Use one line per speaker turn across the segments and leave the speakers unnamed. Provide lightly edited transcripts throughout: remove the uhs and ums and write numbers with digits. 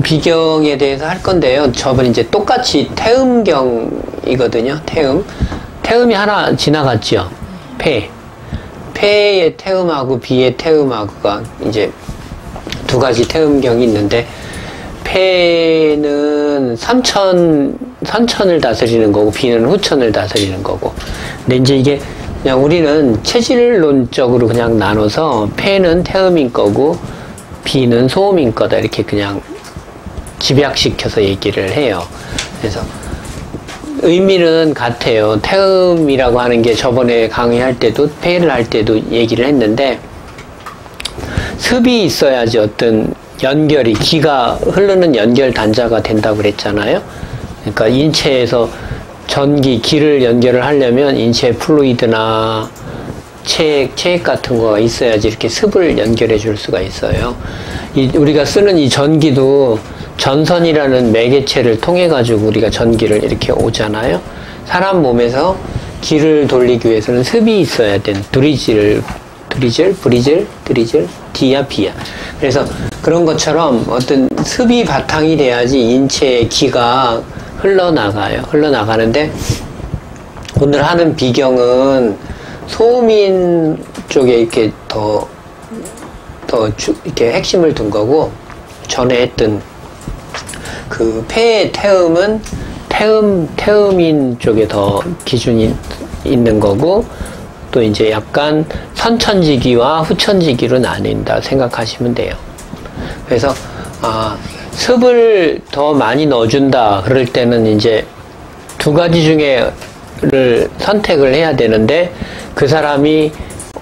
비경에 대해서 할 건데요. 저번 이제 똑같이 태음경이거든요. 태음이 하나 지나갔죠. 폐의 태음하고 비의 태음하고가 이제 두 가지 태음경이 있는데, 폐는 선천을 다스리는 거고 비는 후천을 다스리는 거고. 근데 이제 이게 그냥 우리는 체질론적으로 그냥 나눠서 폐는 태음인 거고 비는 소음인 거다 이렇게 그냥 집약시켜서 얘기를 해요. 그래서 의미는 같아요. 태음이라고 하는 게 저번에 강의할 때도 폐를 할 때도 얘기를 했는데, 습이 있어야지 어떤 연결이, 기가 흐르는 연결 단자가 된다고 그랬잖아요. 그러니까 인체에서 기를 연결을 하려면 인체 플루이드나 체액 같은 거가 있어야지 이렇게 습을 연결해 줄 수가 있어요. 우리가 쓰는 이 전기도 전선이라는 매개체를 통해 가지고 우리가 전기를 이렇게 오잖아요. 사람 몸에서 기를 돌리기 위해서는 습이 있어야 된 드리즐, D야 B야. 그래서 그런 것처럼 어떤 습이 바탕이 돼야지 인체의 기가 흘러나가는데, 오늘 하는 비경은 소음인 쪽에 이렇게 이렇게 핵심을 둔 거고, 전에 했던 그 폐의 태음은 태음인 쪽에 더 기준이 있는 거고, 또 이제 약간 선천지기와 후천지기로 나뉜다 생각하시면 돼요. 그래서 습을 더 많이 넣어준다 그럴 때는 이제 두 가지 중에를 선택을 해야 되는데, 그 사람이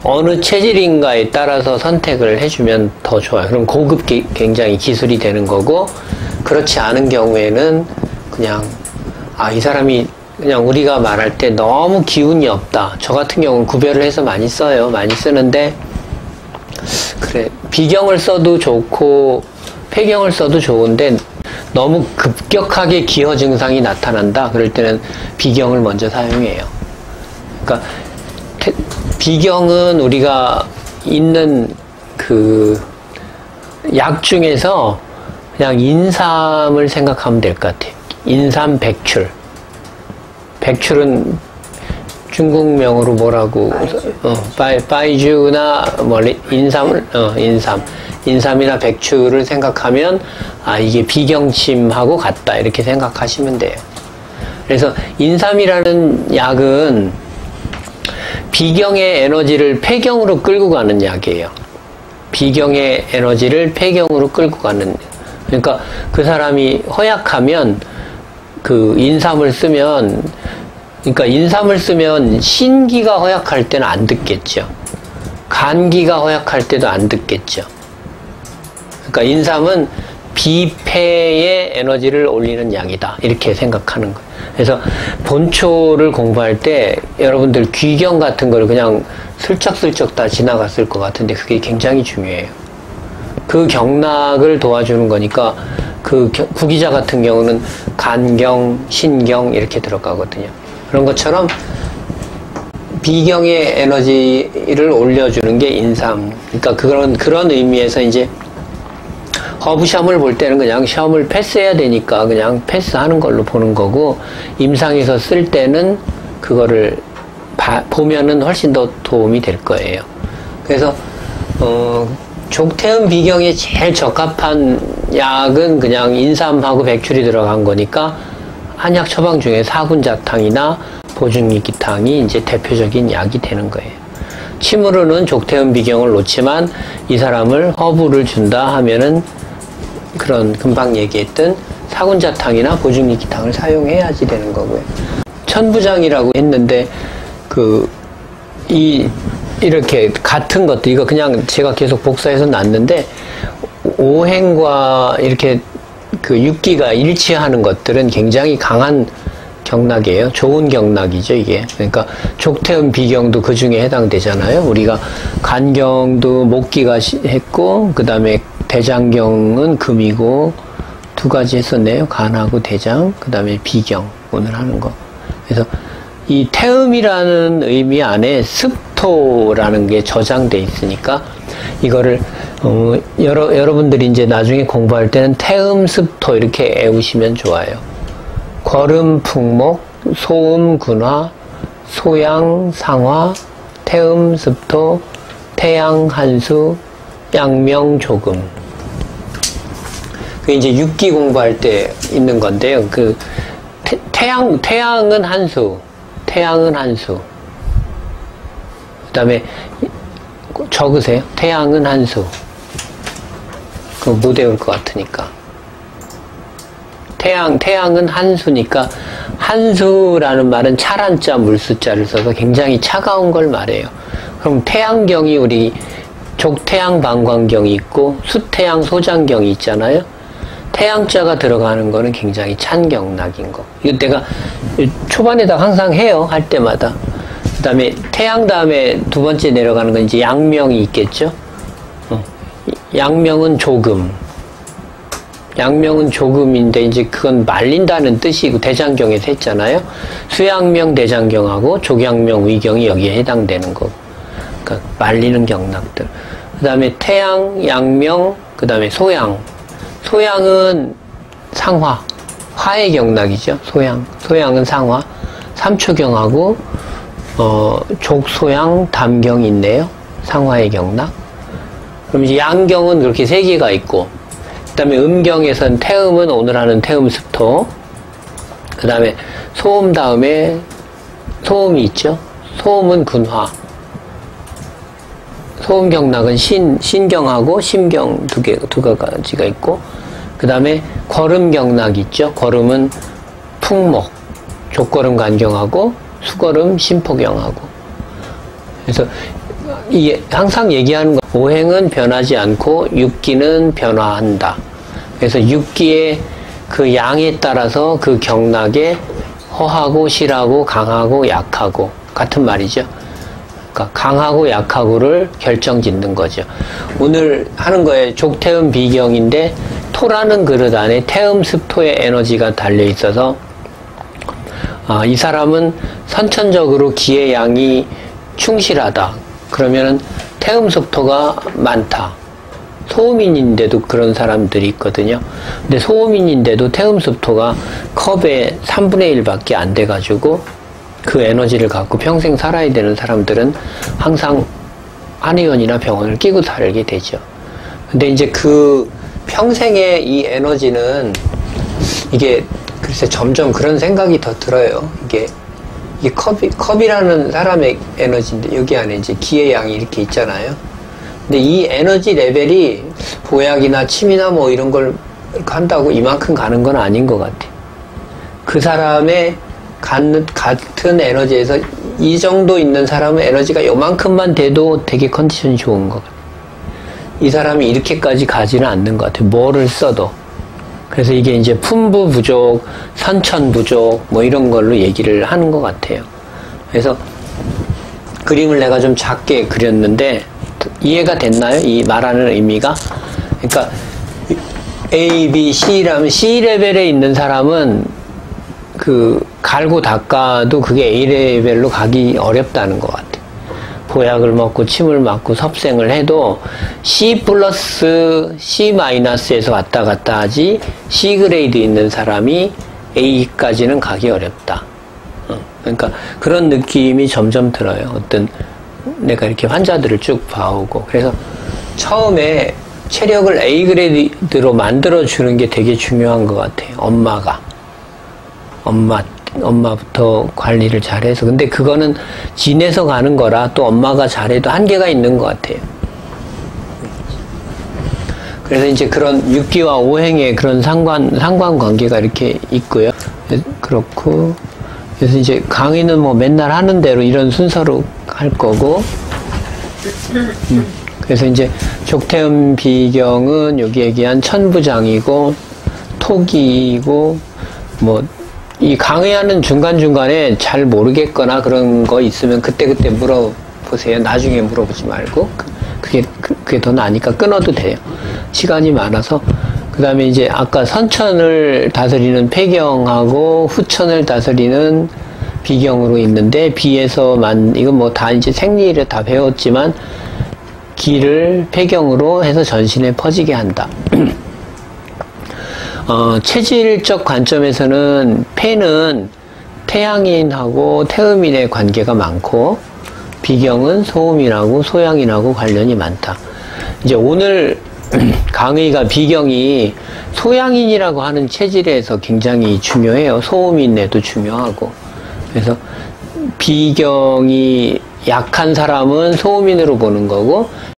어느 체질인가에 따라서 선택을 해주면 더 좋아요. 그럼 고급 굉장히 기술이 되는 거고, 그렇지 않은 경우에는 그냥 이 사람이 그냥 우리가 말할 때 너무 기운이 없다. 저 같은 경우는 구별을 해서 많이 써요. 많이 쓰는데, 그래, 비경을 써도 좋고 폐경을 써도 좋은데 너무 급격하게 기허 증상이 나타난다. 그럴 때는 비경을 먼저 사용해요. 그러니까 비경은 우리가 있는 그 약 중에서 그냥 인삼을 생각하면 될 것 같아요. 인삼, 백출. 백출은 중국명으로 뭐라고, 바이주나 인삼이나 백출을 생각하면 이게 비경침하고 같다 이렇게 생각하시면 돼요. 그래서 인삼이라는 약은 비경의 에너지를 폐경으로 끌고 가는 약이에요. 비경의 에너지를 폐경으로 끌고 가는. 그러니까 그 사람이 허약하면 그 인삼을 쓰면, 그러니까 인삼을 쓰면 신기가 허약할 때는 안 듣겠죠. 간기가 허약할 때도 안 듣겠죠. 그러니까 인삼은 비폐의 에너지를 올리는 약이다 이렇게 생각하는 거예요. 그래서 본초를 공부할 때 여러분들 귀경 같은 걸 그냥 슬쩍슬쩍 다 지나갔을 것 같은데, 그게 굉장히 중요해요. 그 경락을 도와주는 거니까, 그 구기자 같은 경우는 간경, 신경 이렇게 들어가거든요. 그런 것처럼 비경의 에너지를 올려주는 게 인삼. 그러니까 그런 의미에서 이제 허브 시험을 볼 때는 그냥 시험을 패스해야 되니까 그냥 패스하는 걸로 보는 거고, 임상에서 쓸 때는 그거를 보면은 훨씬 더 도움이 될 거예요. 그래서 족태음 비경에 제일 적합한 약은 그냥 인삼하고 백출이 들어간 거니까, 한약 처방 중에 사군자탕이나 보증이기탕이 이제 대표적인 약이 되는 거예요. 침으로는 족태음 비경을 놓지만 이 사람을 허브를 준다 하면은 그런 금방 얘기했던 사군자탕이나 보증이기탕을 사용해야지 되는 거고요. 천부장이라고 했는데 이렇게 같은 것도, 이거 그냥 제가 계속 복사해서 놨는데, 오행과 이렇게 그 육기가 일치하는 것들은 굉장히 강한 경락이에요. 좋은 경락이죠, 이게. 그러니까 족태음 비경도 그 중에 해당되잖아요. 우리가 간경도 목기가 했고, 그 다음에 대장경은 금이고, 두 가지 했었네요. 간하고 대장, 그 다음에 비경, 오늘 하는 거. 그래서 이 태음이라는 의미 안에 습토라는 게 저장돼 있으니까, 이거를 여러분들이 이제 나중에 공부할 때는 태음, 습토 이렇게 외우시면 좋아요. 거름, 풍목, 소음, 군화, 소양, 상화, 태음, 습토, 태양, 한수, 양명, 조금. 그게 이제 육기 공부할 때 있는 건데요. 그 태양은 한수, 태양은 한수. 그 다음에 적으세요. 태양은 한수. 그거 못 외울 것 같으니까. 태양은 한수니까, 한수라는 말은 차란자 물수자를 써서 굉장히 차가운 걸 말해요. 그럼 태양경이 우리 족태양 방광경이 있고 수태양 소장경이 있잖아요. 태양자가 들어가는 거는 굉장히 찬 경락인 거. 이거 내가 초반에다 항상 해요. 할 때마다. 그 다음에 태양 다음에 두 번째 내려가는 건 이제 양명이 있겠죠. 양명은 조금. 양명은 조금인데 이제 그건 말린다는 뜻이고 대장경에서 했잖아요. 수양명 대장경하고 족양명 위경이 여기에 해당되는 거. 그러니까 말리는 경락들. 그 다음에 태양, 양명, 그 다음에 소양. 소양은 상화. 화의 경락이죠. 소양은 상화. 삼초경하고 족소양, 담경이 있네요. 상화의 경락. 그럼 이제 양경은 그렇게 세 개가 있고, 그 다음에 음경에선 태음은 오늘 하는 태음 습토, 그 다음에 소음 다음에 소음이 있죠. 소음은 군화. 소음 경락은 신경하고 심경 두 가지가 있고, 그 다음에 거름 경락이 있죠. 거름은 풍목, 족거름 간경하고 수거름 심포경하고. 그래서 이게 항상 얘기하는 거, 오행은 변하지 않고 육기는 변화한다. 그래서 육기의 그 양에 따라서 그 경락에 허하고 실하고 강하고 약하고 같은 말이죠. 그러니까 강하고 약하고를 결정짓는 거죠. 오늘 하는 거에 족태음 비경인데 토라는 그릇 안에 태음 습토의 에너지가 달려 있어서 이 사람은 선천적으로 기의 양이 충실하다. 그러면은 태음 습토가 많다. 소음인인데도 그런 사람들이 있거든요. 근데 소음인인데도 태음 습토가 컵의 3분의 1밖에 안 돼가지고 그 에너지를 갖고 평생 살아야 되는 사람들은 항상 한의원이나 병원을 끼고 살게 되죠. 근데 이제 그 평생의 이 에너지는 이게 글쎄 점점 그런 생각이 더 들어요. 이게 컵이라는 사람의 에너지인데 여기 안에 이제 기의 양이 이렇게 있잖아요. 근데 이 에너지 레벨이 보약이나 침이나 뭐 이런 걸 한다고 이만큼 가는 건 아닌 것 같아요. 그 사람의 같은 에너지에서 이 정도 있는 사람의 에너지가 요만큼만 돼도 되게 컨디션이 좋은 것 같아요. 이 사람이 이렇게까지 가지는 않는 것 같아요. 뭐를 써도. 그래서 이게 이제 품부 부족, 선천 부족, 뭐 이런 걸로 얘기를 하는 것 같아요. 그래서 그림을 내가 좀 작게 그렸는데, 이해가 됐나요? 이 말하는 의미가? 그러니까, A, B, C라면 C 레벨에 있는 사람은 갈고 닦아도 그게 A 레벨로 가기 어렵다는 것 같아요. 보약을 먹고 침을 맞고 섭생을 해도 C 플러스 C 마이너스에서 왔다 갔다 하지 C 그레이드 있는 사람이 A까지는 가기 어렵다. 그러니까 그런 느낌이 점점 들어요. 내가 이렇게 환자들을 쭉 봐오고. 그래서 처음에 체력을 A 그레이드로 만들어주는 게 되게 중요한 것 같아요. 엄마부터 관리를 잘해서. 근데 그거는 지내서 가는 거라 또 엄마가 잘해도 한계가 있는 것 같아요. 그래서 이제 그런 육기와 오행의 그런 상관관계가 이렇게 있고요. 그렇고, 그래서 이제 강의는 뭐 맨날 하는 대로 이런 순서로 할 거고, 그래서 이제 족태음 비경은 여기 얘기한 천부장이고, 토기이고, 뭐, 이 강의하는 중간중간에 잘 모르겠거나 그런 거 있으면 그때그때 물어보세요. 나중에 물어보지 말고. 그게 더 나으니까 끊어도 돼요. 시간이 많아서. 그 다음에 이제 아까 선천을 다스리는 폐경하고 후천을 다스리는 비경으로 있는데, 비에서만, 이건 뭐 다 이제 생리를 다 배웠지만, 기를 폐경으로 해서 전신에 퍼지게 한다. 체질적 관점에서는 폐는 태양인하고 태음인의 관계가 많고 비경은 소음인하고 소양인하고 관련이 많다. 이제 오늘 강의가 비경이 소양인이라고 하는 체질에서 굉장히 중요해요. 소음인에도 중요하고. 그래서 비경이 약한 사람은 소음인으로 보는 거고